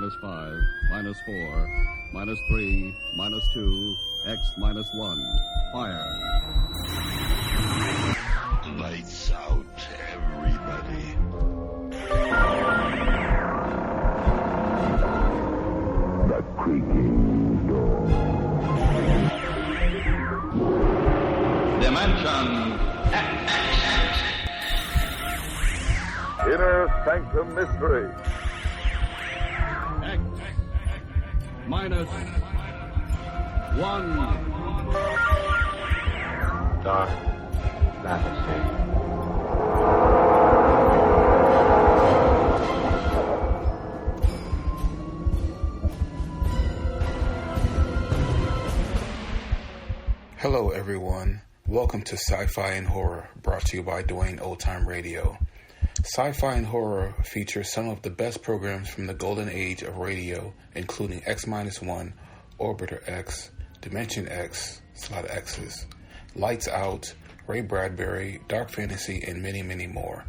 minus 5, minus 4, minus 3, minus 2, X minus 1. Fire. Lights out, everybody. The Creaking Door. Dimension X. Inner Sanctum Mystery. X minus 1. Dark fantasy. Hello everyone, welcome to Sci-Fi and Horror, brought to you by Dwayne Old Time Radio. Sci-Fi and Horror features some of the best programs from the golden age of radio, including X-1, Orbiter X, Dimension X, it's a lot of X's, Lights Out, Ray Bradbury, Dark Fantasy, and many, many more.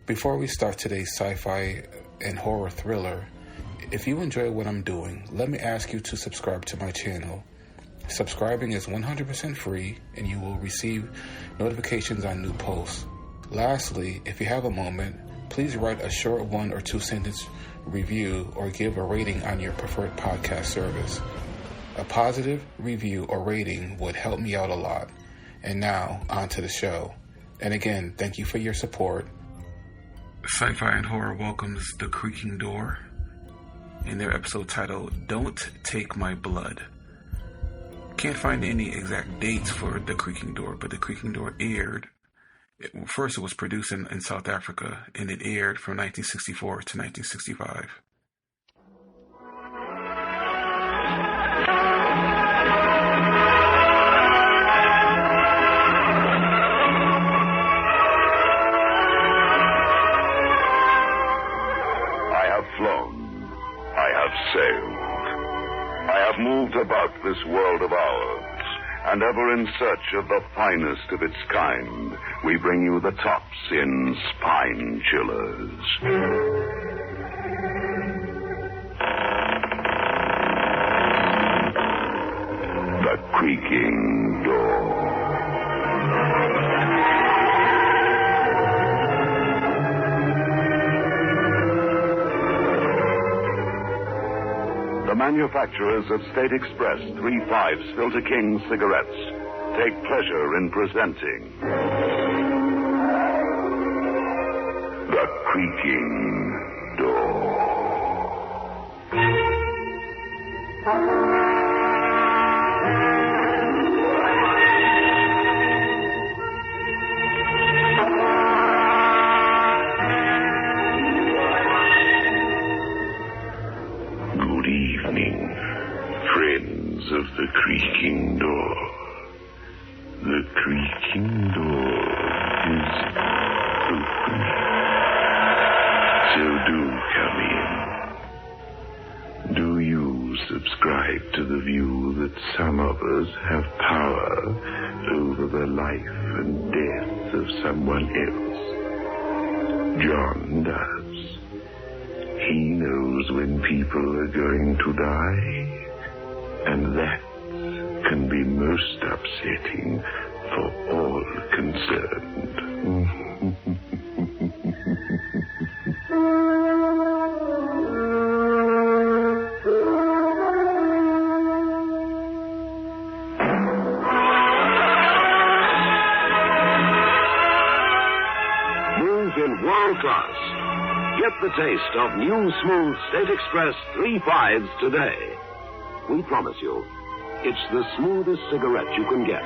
Before we start today's sci-fi and horror thriller, if you enjoy what I'm doing, let me ask you to subscribe to my channel. Subscribing is 100% free, and you will receive notifications on new posts. Lastly, if you have a moment, please write a short 1 or 2 sentence review or give a rating on your preferred podcast service. A positive review or rating would help me out a lot. And now, on to the show. And again, thank you for your support. Sci-Fi and Horror welcomes The Creaking Door in their episode titled, Don't Take My Blood. Can't find any exact dates for The Creaking Door, but The Creaking Door aired. First, it was produced in South Africa, and it aired from 1964 to 1965. I have flown. I have sailed. I have moved about this world of ours, and ever in search of the finest of its kind, we bring you the tops in spine chillers. The Creaking Door. The manufacturers of State Express 3/5 Filter King cigarettes take pleasure in presenting The Creaking Door. Good evening, friends of The Creaking Door. The Creaking Door is open. So do come in. Do you subscribe to the view that some of us have power over the life and death of someone else? John does. He knows when people are going to die, and that can be most upsetting for all concerned. Move in world class. Get the taste of new smooth State Express 3/5s today. We promise you, it's the smoothest cigarette you can get.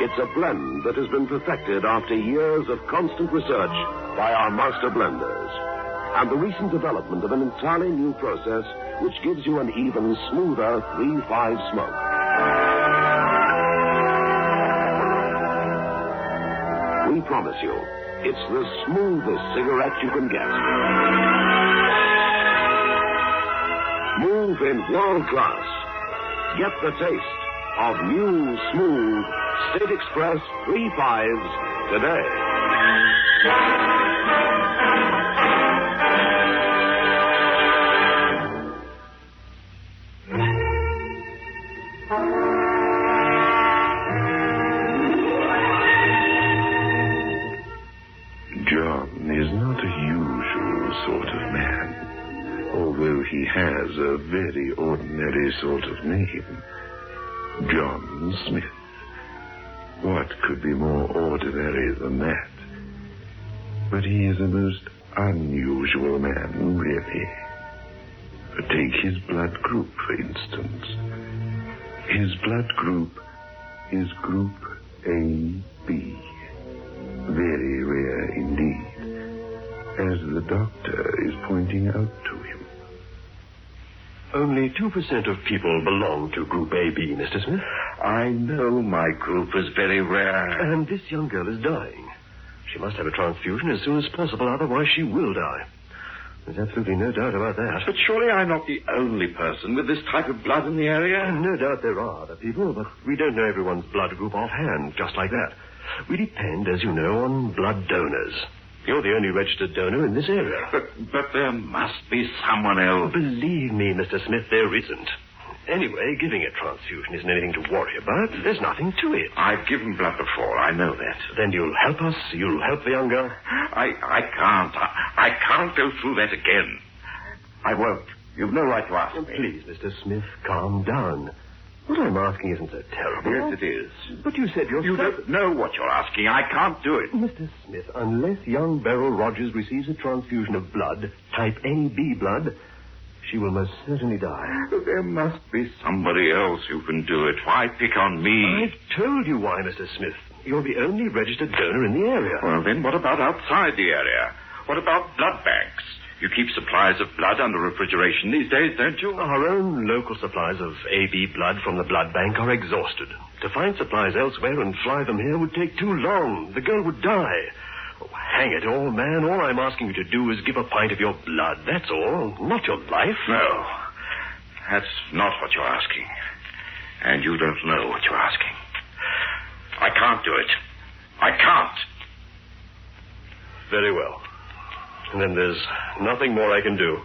It's a blend that has been perfected after years of constant research by our master blenders, and the recent development of an entirely new process which gives you an even smoother 3/5 smoke. We promise you, it's the smoothest cigarette you can get. Move in world class. Get the taste of new, smooth State Express 3/5s today. John is not a usual sort of man, although he has a very ordinary sort of name. John Smith. What could be more ordinary than that? But he is a most unusual man, really. Take his blood group, for instance. His blood group is Group AB. Very rare indeed, as the doctor is pointing out to him. Only 2% of people belong to Group AB, Mr. Smith. I know my group is very rare. And this young girl is dying. She must have a transfusion as soon as possible, otherwise she will die. There's absolutely no doubt about that. But surely I'm not the only person with this type of blood in the area. No doubt there are other people, but we don't know everyone's blood group offhand, just like that. We depend, as you know, on blood donors. You're the only registered donor in this area. But there must be someone else. Believe me, Mr. Smith, there isn't. Anyway, giving a transfusion isn't anything to worry about. There's nothing to it. I've given blood before, I know that. Then you'll help us? You'll help the young girl? I can't. I can't go through that again. I won't. You've no right to ask me. Please, Mr. Smith, calm down. What I'm asking isn't so terrible. Yes, it is. But you said yourself... You don't know what you're asking. I can't do it. Mr. Smith, unless young Beryl Rogers receives a transfusion of blood, type AB blood, she will most certainly die. There must be somebody else who can do it. Why pick on me? I've told you why, Mr. Smith. You're the only registered donor in the area. Well, then what about outside the area? What about blood banks? You keep supplies of blood under refrigeration these days, don't you? Our own local supplies of AB blood from the blood bank are exhausted. To find supplies elsewhere and fly them here would take too long. The girl would die. Oh, hang it all, man. All I'm asking you to do is give a pint of your blood. That's all. Not your life. No. That's not what you're asking. And you don't know what you're asking. I can't do it. I can't. Very well. And then there's nothing more I can do.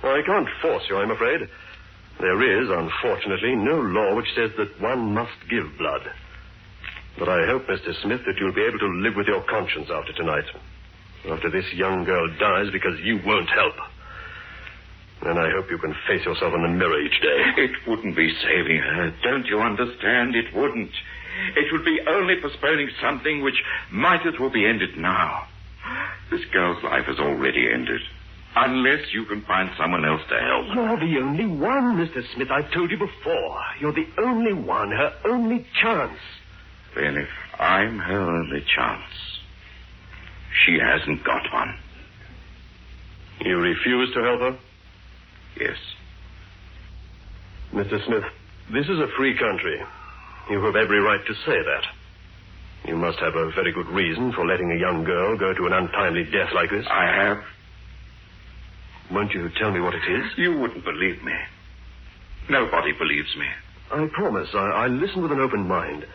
Well, I can't force you, I'm afraid. There is, unfortunately, no law which says that one must give blood. But I hope, Mr. Smith, that you'll be able to live with your conscience after tonight. After this young girl dies because you won't help. And I hope you can face yourself in the mirror each day. It wouldn't be saving her. Don't you understand? It wouldn't. It would be only postponing something which might as well be ended now. This girl's life has already ended. Unless you can find someone else to help. You're the only one, Mr. Smith. I've told you before. You're the only one, her only chance. Then if I'm her only chance, she hasn't got one. You refuse to help her? Yes. Mr. Smith, this is a free country. You have every right to say that. You must have a very good reason for letting a young girl go to an untimely death like this. I have. Won't you tell me what it is? You wouldn't believe me. Nobody believes me. I promise. I listen with an open mind.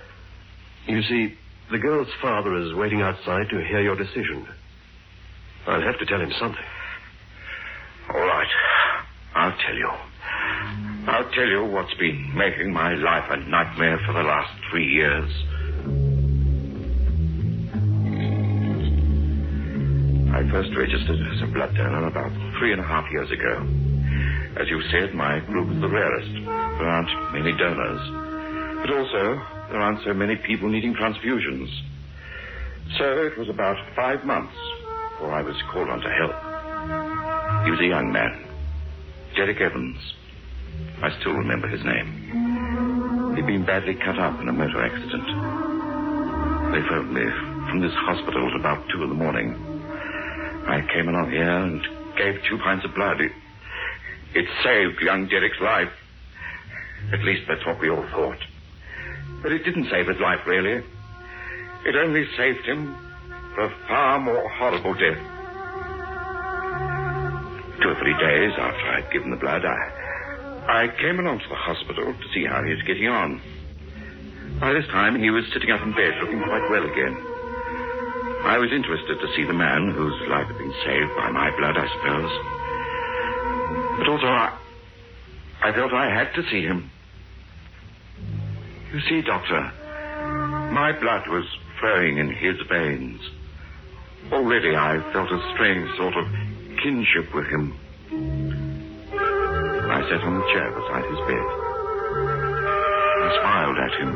You see, the girl's father is waiting outside to hear your decision. I'll have to tell him something. All right. I'll tell you. I'll tell you what's been making my life a nightmare for the last 3 years. I first registered as a blood donor about 3.5 years ago. As you said, my group is the rarest. There aren't many donors. But also, there aren't so many people needing transfusions. So it was about 5 months before I was called on to help. He was a young man, Derek Evans. I still remember his name. He'd been badly cut up in a motor accident. They phoned me from this hospital at about 2 a.m. I came along here and gave 2 pints of blood. It saved young Derek's life. At least that's what we all thought. But it didn't save his life, really. It only saved him for a far more horrible death. 2 or 3 days after I'd given the blood, I came along to the hospital to see how he was getting on. By this time, he was sitting up in bed, looking quite well again. I was interested to see the man whose life had been saved by my blood, I suppose. But also, I felt I had to see him. You see, Doctor, my blood was flowing in his veins. Already I felt a strange sort of kinship with him. I sat on the chair beside his bed. I smiled at him.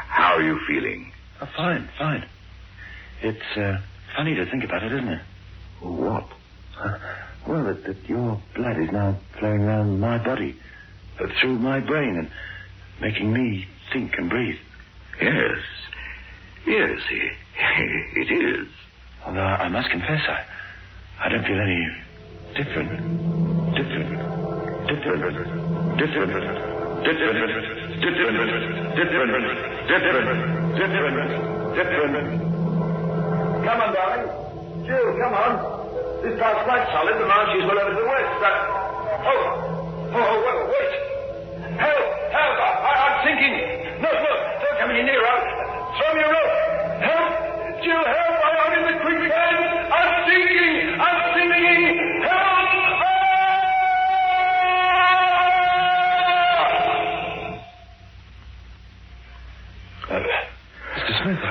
How are you feeling? Oh, fine. It's funny to think about it, isn't it? What? Well, that your blood is now flowing around my body, through my brain, and making me think and breathe. Yes, it is. Although I must confess, I don't feel any different. Come on, darling. Jill, come on. This car's quite solid. The march is well over to the west. Wait. Help! I'm sinking. No, don't come any nearer. Throw me a rope. Help! Jill, help! I'm in the creek again. I'm sinking. Help! Mr. Smith,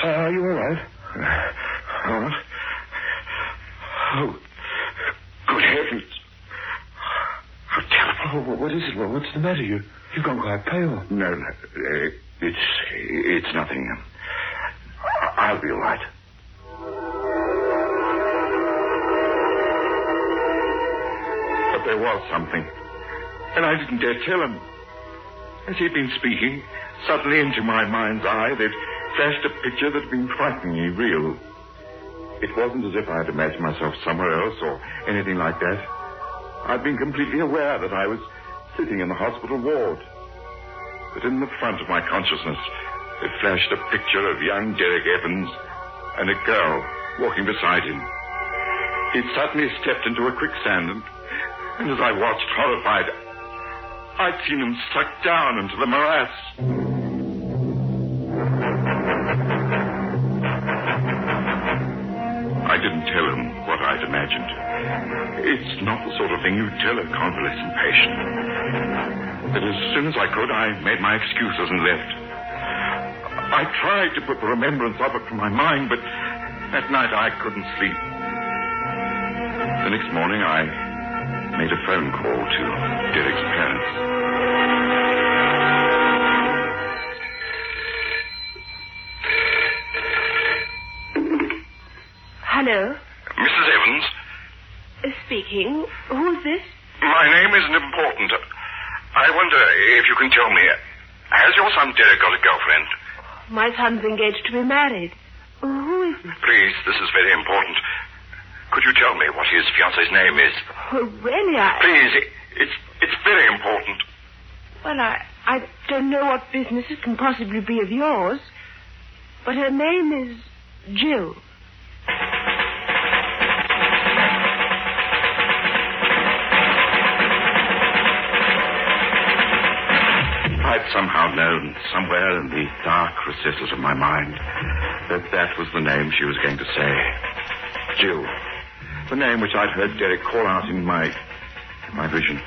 are you all right? All right. Oh, good heavens. How terrible. Oh, what is it? What's the matter? You've gone quite pale. No, it's nothing. I'll be all right. But there was something, and I didn't dare tell him. As he'd been speaking, suddenly into my mind's eye there flashed a picture that had been frighteningly real. It wasn't as if I had imagined myself somewhere else or anything like that. I'd been completely aware that I was sitting in the hospital ward. But in the front of my consciousness, there flashed a picture of young Derek Evans and a girl walking beside him. He'd suddenly stepped into a quicksand, and as I watched horrified, I'd seen him sucked down into the morass. I didn't tell him what I'd imagined. It's not the sort of thing you tell a convalescent patient. But as soon as I could, I made my excuses and left. I tried to put the remembrance of it from my mind, but that night I couldn't sleep. The next morning, I made a phone call to Derek's parents. Hello? Mrs. Evans? Speaking. Who's this? My name isn't important. I wonder if you can tell me, has your son Derek got a girlfriend? My son's engaged to be married. Who is this? Please, this is very important. Could you tell me what his fiancée's name is? Well, really, Please, it's very important. Well, I don't know what business it can possibly be of yours, but her name is Jill. I'd somehow known, somewhere in the dark recesses of my mind, that was the name she was going to say. Jill. The name which I'd heard Derek call out in my vision.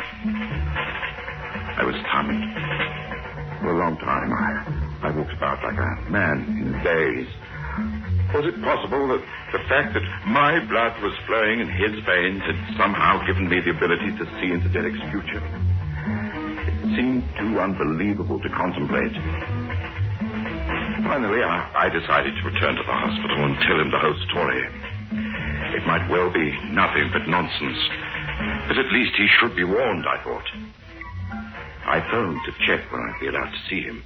I was stunned. For a long time, I walked about like a man in a daze. Was it possible that the fact that my blood was flowing in his veins had somehow given me the ability to see into Derek's future? It seemed too unbelievable to contemplate. Finally, I decided to return to the hospital and tell him the whole story. It might well be nothing but nonsense, but at least he should be warned, I thought. I phoned to check when I'd be allowed to see him.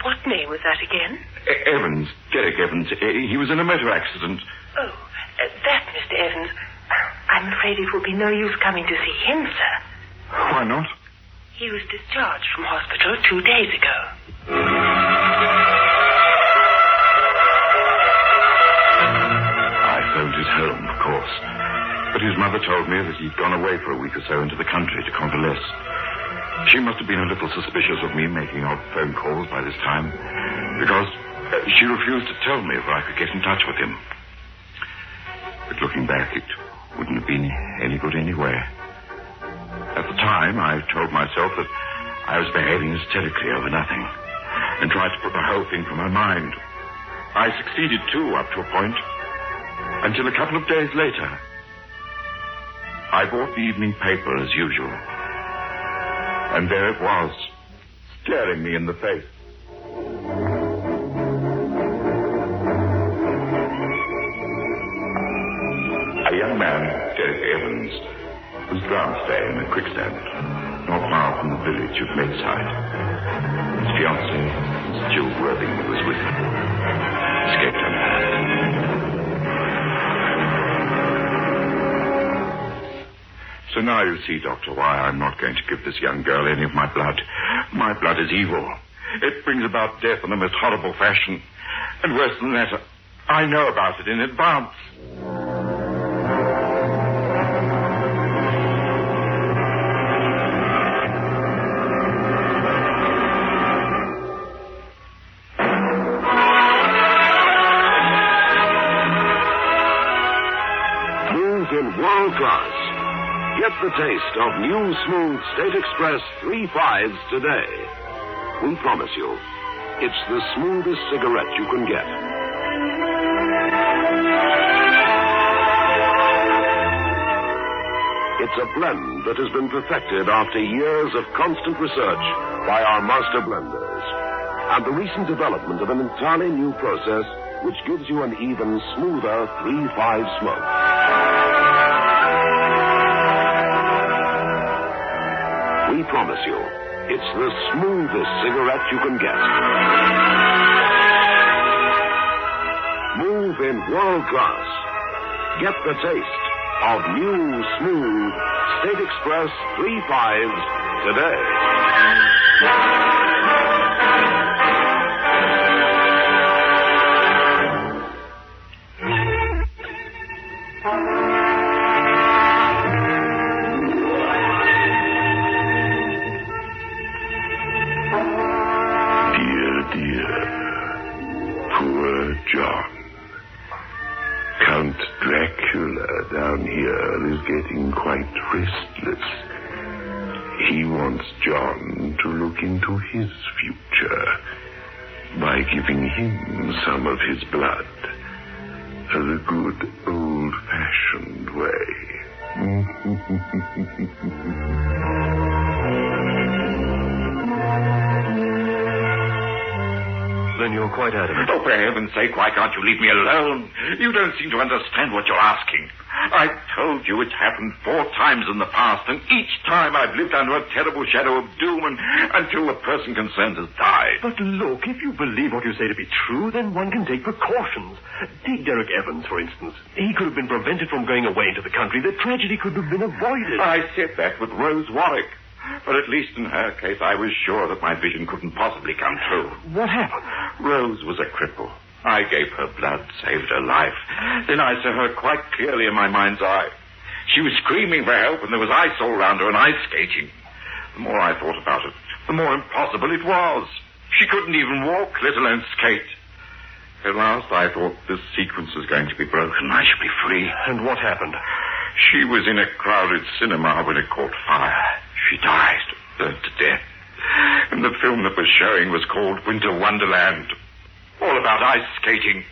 What name was that again? Evans, Derek Evans. He was in a motor accident. Oh, that Mr. Evans. I'm afraid it will be no use coming to see him, sir. Why not? He was discharged from hospital 2 days ago. I phoned his home, of course. But his mother told me that he'd gone away for a week or so into the country to convalesce. She must have been a little suspicious of me making odd phone calls by this time, because she refused to tell me if I could get in touch with him. But looking back, it wouldn't have been any good anyway. At the time, I told myself that I was behaving hysterically over nothing and tried to put the whole thing from my mind. I succeeded, too, up to a point, until a couple of days later, I bought the evening paper as usual. And there it was, staring me in the face. A young man, Derek Evans, was drowned today in a quicksand, not far from the village of Medside. His fiancée, Jill Worthing, was with him. Escaped unhurt. So now you see, Doctor, why I'm not going to give this young girl any of my blood. My blood is evil. It brings about death in the most horrible fashion. And worse than that, I know about it in advance. World class. Get the taste of new smooth State Express 3/5s today. We promise you, it's the smoothest cigarette you can get. It's a blend that has been perfected after years of constant research by our master blenders, and the recent development of an entirely new process which gives you an even smoother 3/5 smoke. We promise you, it's the smoothest cigarette you can get. Move in world class. Get the taste of new smooth State Express 3/5s today. Down here is getting quite restless. He wants John to look into his future by giving him some of his blood the good old-fashioned way. Then you're quite adamant. Oh, for heaven's sake, why can't you leave me alone? You don't seem to understand what you're asking. I told you it's happened 4 times in the past, and each time I've lived under a terrible shadow of doom until the person concerned has died. But look, if you believe what you say to be true, then one can take precautions. Take Derek Evans, for instance. He could have been prevented from going away into the country. The tragedy could have been avoided. I said that with Rose Warwick. But at least in her case, I was sure that my vision couldn't possibly come true. What happened? Rose was a cripple. I gave her blood, saved her life. Then I saw her quite clearly in my mind's eye. She was screaming for help, and there was ice all round her and ice skating. The more I thought about it, the more impossible it was. She couldn't even walk, let alone skate. At last, I thought this sequence was going to be broken. I should be free. And what happened? She was in a crowded cinema when it caught fire. She died, burnt to death. And the film that was showing was called Winter Wonderland. All about ice skating.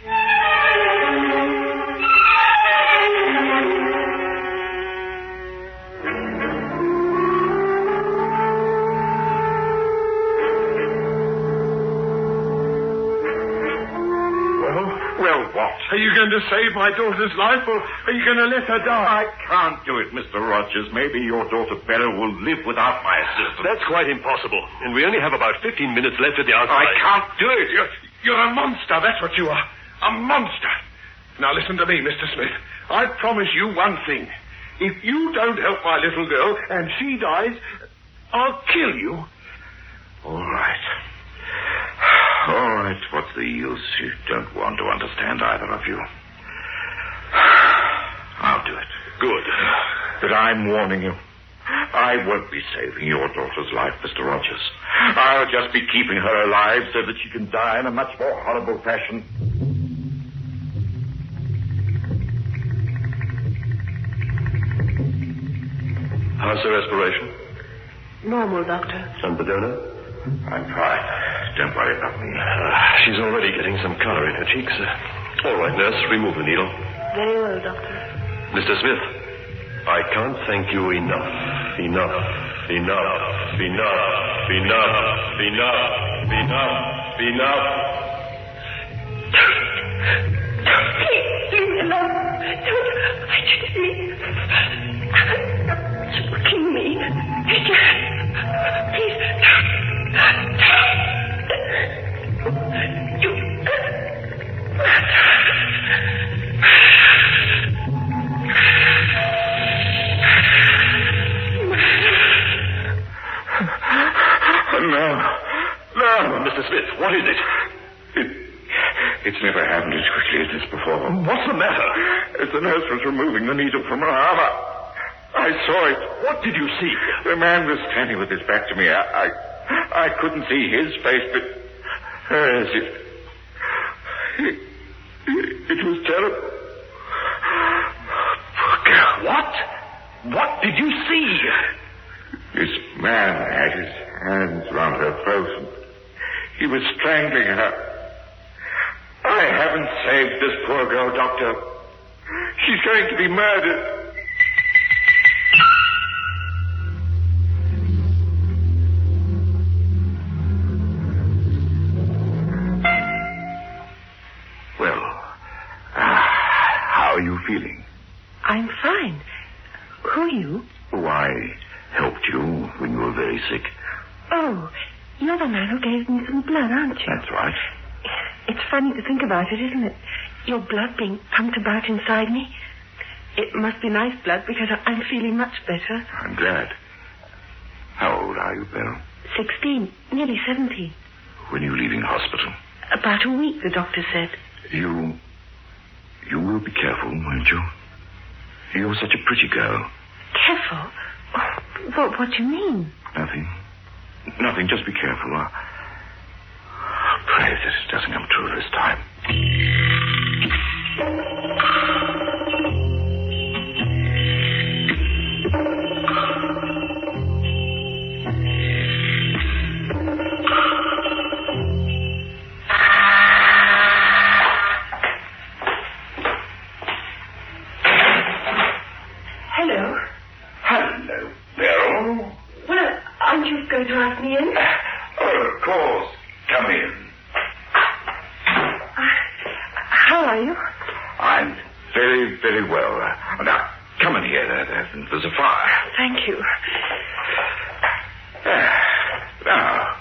Well, what? Are you going to save my daughter's life, or are you going to let her die? I can't do it, Mr. Rogers. Maybe your daughter Bella will live without my assistance. That's quite impossible. And we only have about 15 minutes left at the outside. I can't do it. You're a monster, that's what you are. A monster. Now listen to me, Mr. Smith. I promise you one thing. If you don't help my little girl and she dies, I'll kill you. All right. All right, what's the use? You don't want to understand, either of you. I'll do it. Good. But I'm warning you. I won't be saving your daughter's life, Mr. Rogers. I'll just be keeping her alive so that she can die in a much more horrible fashion. How's her respiration? Normal, Doctor. And the donor? I'm fine. Don't worry about me. She's already getting some color in her cheeks. All right, nurse, remove the needle. Very well, Doctor. Mr. Smith, I can't thank you enough. Enough. Please, leave me alone. Don't. I didn't mean. You're killing me. Please. You. No. Mr. Smith, what is it? It's never happened as quickly as this before. What's the matter? As the nurse was removing the needle from her arm, I saw it. What did you see? The man was standing with his back to me. I couldn't see his face, but hers. It was terrible. Poor girl. What? What did you see? This man had his hands round her throat, and he was strangling her. I haven't saved this poor girl, Doctor. She's going to be murdered. Well, how are you feeling? I'm fine. Who are you? Oh, I helped you when you were very sick. Oh, you're the man who gave me some blood, aren't you? That's right. It's funny to think about it, isn't it? Your blood being pumped about inside me. It must be nice blood because I'm feeling much better. I'm glad. How old are you, Beryl? 16, nearly 17. When are you leaving hospital? About a week, the doctor said. You will be careful, won't you? You're such a pretty girl. Careful? What do you mean? Nothing, just be careful. Pray that it doesn't come true this time. Hello, Beryl. Well, aren't you going to ask me in? Oh, of course. Come in. How are you? I'm very, very well. Now, come in here. There's a fire. Thank you. Now,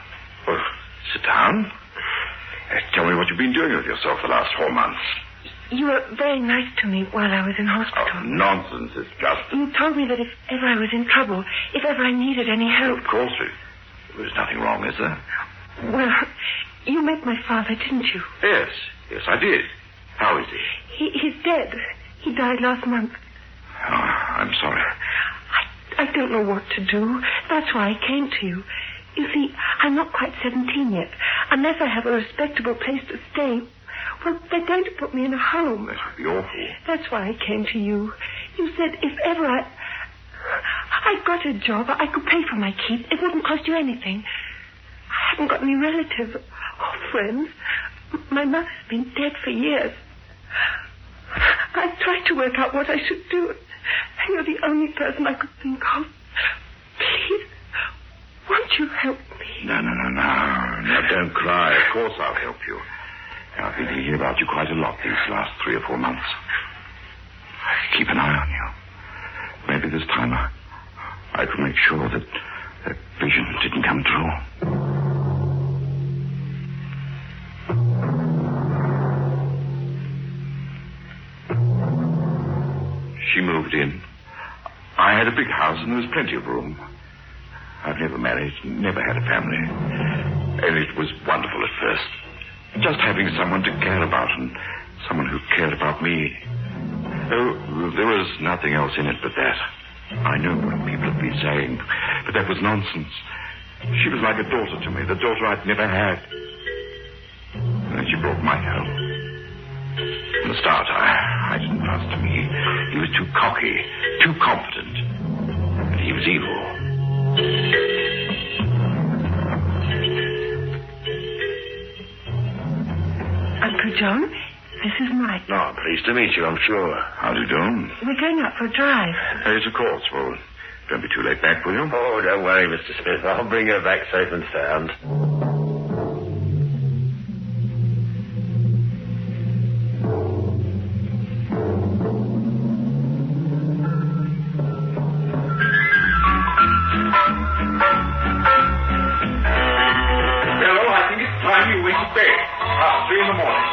sit down. Tell me what you've been doing with yourself the last 4 months. You were very nice to me while I was in hospital. Oh, nonsense. It's just... You told me that if ever I was in trouble, if ever I needed any help... Of course, there's nothing wrong, is there? Well, you met my father, didn't you? Yes, I did. How is he? He's dead. He died last month. Oh, I'm sorry. I don't know what to do. That's why I came to you. You see, I'm not quite 17 yet. Unless I have a respectable place to stay, well, they're going to put me in a home. That would be awful. That's why I came to you. You said if ever I got a job, I could pay for my keep. It wouldn't cost you anything. I haven't got any relatives or friends. My mother's been dead for years. I've tried to work out what I should do, and you're the only person I could think of. Please, won't you help me? No, don't cry. Of course I'll help you. I've been thinking about you quite a lot these last 3 or 4 months. Keep an eye on you. Maybe this time I could make sure that vision didn't come true. She moved in. I had a big house and there was plenty of room. I've never married, never had a family. And it was wonderful at first. Just having someone to care about and someone who cared about me. There was nothing else in it but that. I know what people have been saying, but that was nonsense. She was like a daughter to me, the daughter I'd never had. And then she brought Mike home. From the start, I didn't trust him. He was too cocky, too confident. And he was evil. Uncle John, this is Mike. Oh, pleased to meet you, I'm sure. How do you do? We're going out for a drive. Yes, of course. Well, don't be too late back, will you? Oh, don't worry, Mr. Smith. I'll bring her back safe and sound. Hello, I think it's time you went to bed. 3 in the morning.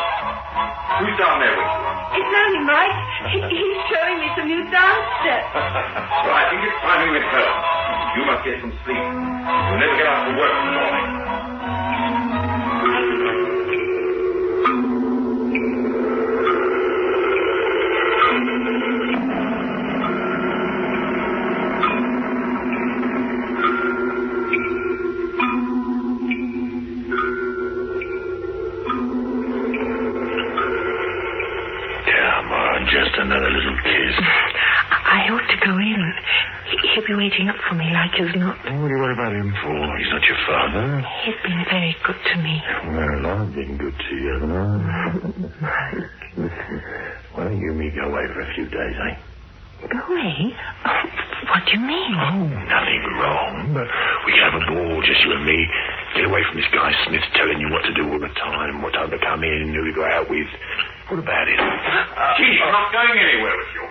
Who's down there with you? It's only Mike. He's showing me some new dance steps. Well, I think it's time you went home. You must get some sleep. You'll never get out for work in the morning. Come on, just another little kiss. I ought to go in. He'll be waiting up for me like as not. What do you worry about him for? He's not your father. He's been very good to me. Well, I've been good to you, haven't I? Listen, why don't you and me go away for a few days, eh? Go away? Oh, what do you mean? Oh, nothing wrong, but we can have a ball, just you and me. Get away from this guy Smith telling you what to do all the time, what time to come in, who to go out with. What about it? Gee, I'm not going anywhere with you.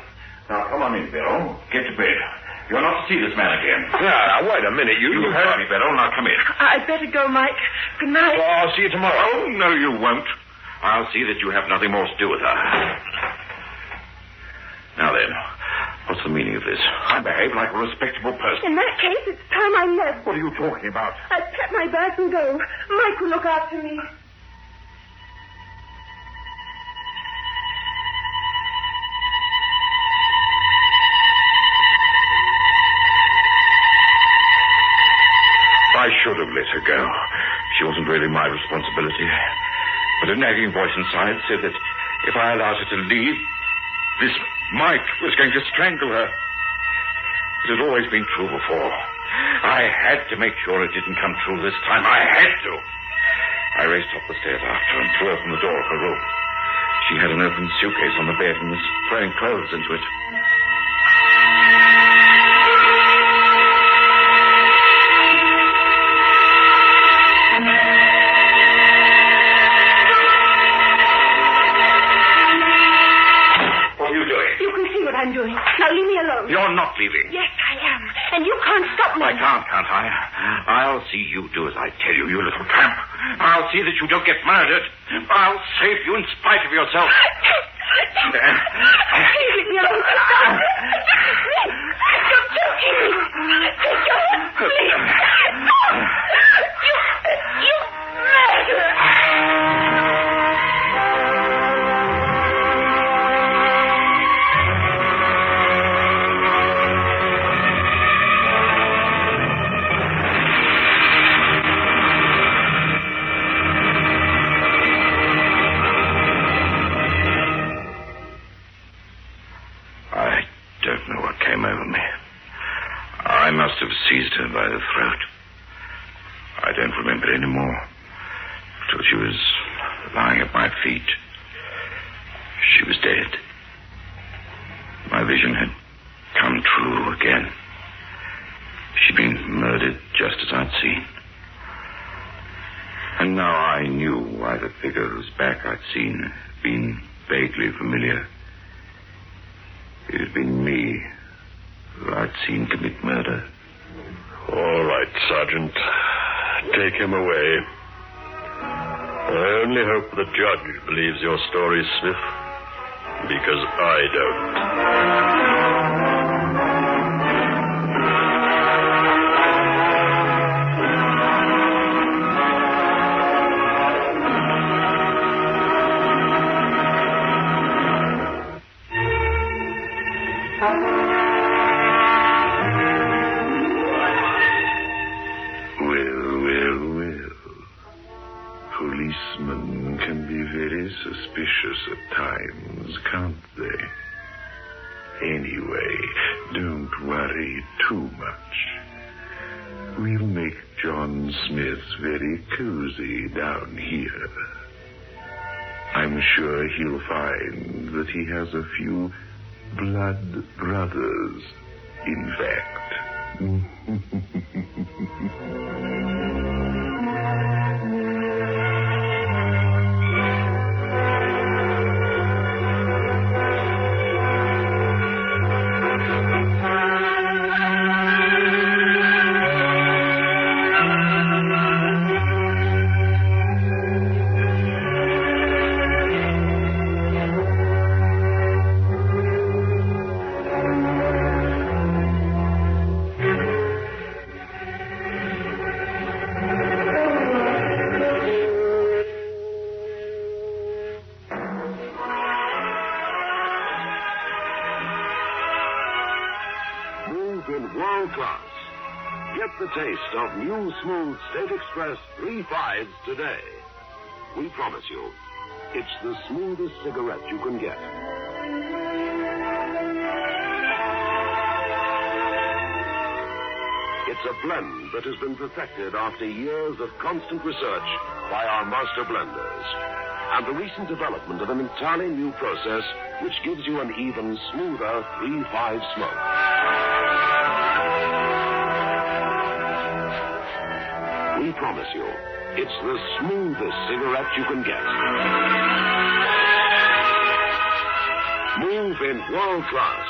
Now, come on in, Bill. Get to bed. You're not to see this man again. Now, wait a minute. You heard me, Bill. Now, come in. I'd better go, Mike. Good night. Oh, I'll see you tomorrow. Oh, no, you won't. I'll see that you have nothing more to do with her. Now then, what's the meaning of this? I behave like a respectable person. In that case, it's time I left. What are you talking about? I'd pack my bags and go. Mike will look after me. I should have let her go. She wasn't really my responsibility. But a nagging voice inside said that if I allowed her to leave, this Mike was going to strangle her. It had always been true before. I had to make sure it didn't come true this time. I had to. I raced up the stairs after her and threw open the door of her room. She had an open suitcase on the bed and was throwing clothes into it. I'm doing. Now leave me alone. You're not leaving. Yes, I am. And you can't stop me. I can't I? I'll see you do as I tell you, you little tramp. I'll see that you don't get murdered. I'll save you in spite of yourself. Please leave me alone. Stop. You're joking me. Take your hand, please. You murderer. I must have seized her by the throat. I don't remember anymore. Till she was lying at my feet. She was dead. My vision had come true again. She'd been murdered just as I'd seen. And now I knew why the figure whose back I'd seen had been vaguely familiar. It had been me who I'd seen commit murder. All right, Sergeant. Take him away. I only hope the judge believes your story, Smith, because I don't. suspicious at times, can't they? Anyway, don't worry too much. We'll make John Smith very cozy down here. I'm sure he'll find that he has a few blood brothers, in fact. World class. Get the taste of new smooth State Express 3.5s today. We promise you, it's the smoothest cigarette you can get. It's a blend that has been perfected after years of constant research by our master blenders. And the recent development of an entirely new process which gives you an even smoother 3.5 smoke. We promise you, it's the smoothest cigarette you can get. Move in world class.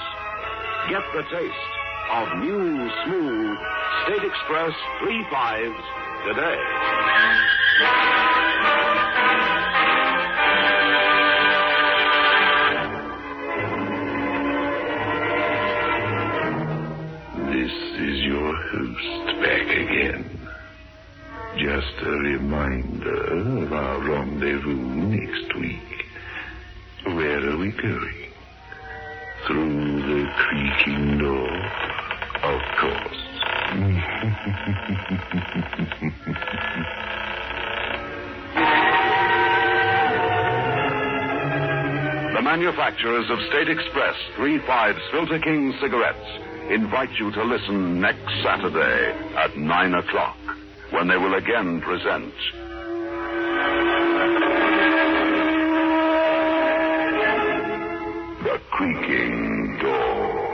Get the taste of new, smooth State Express 3.5s today. This is your host back again. Just a reminder of our rendezvous next week. Where are we going? Through the creaking door, of course. The manufacturers of State Express 3.5 Filter King cigarettes invite you to listen next Saturday at 9 o'clock. When they will again present The Creaking Door.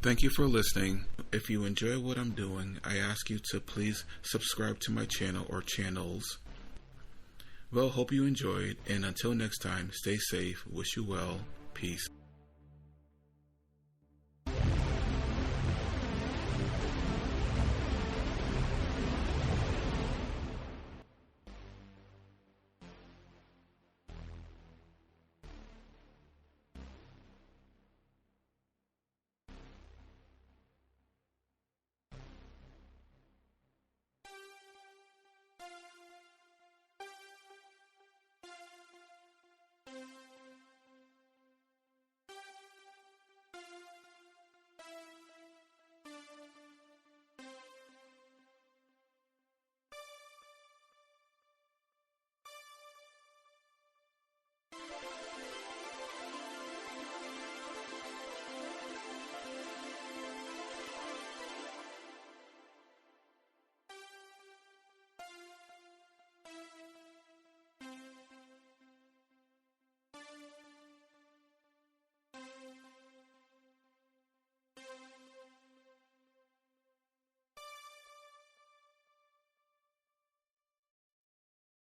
Thank you for listening. If you enjoy what I'm doing, I ask you to please subscribe to my channel or channels. Well, hope you enjoyed, and until next time, stay safe, wish you well, peace.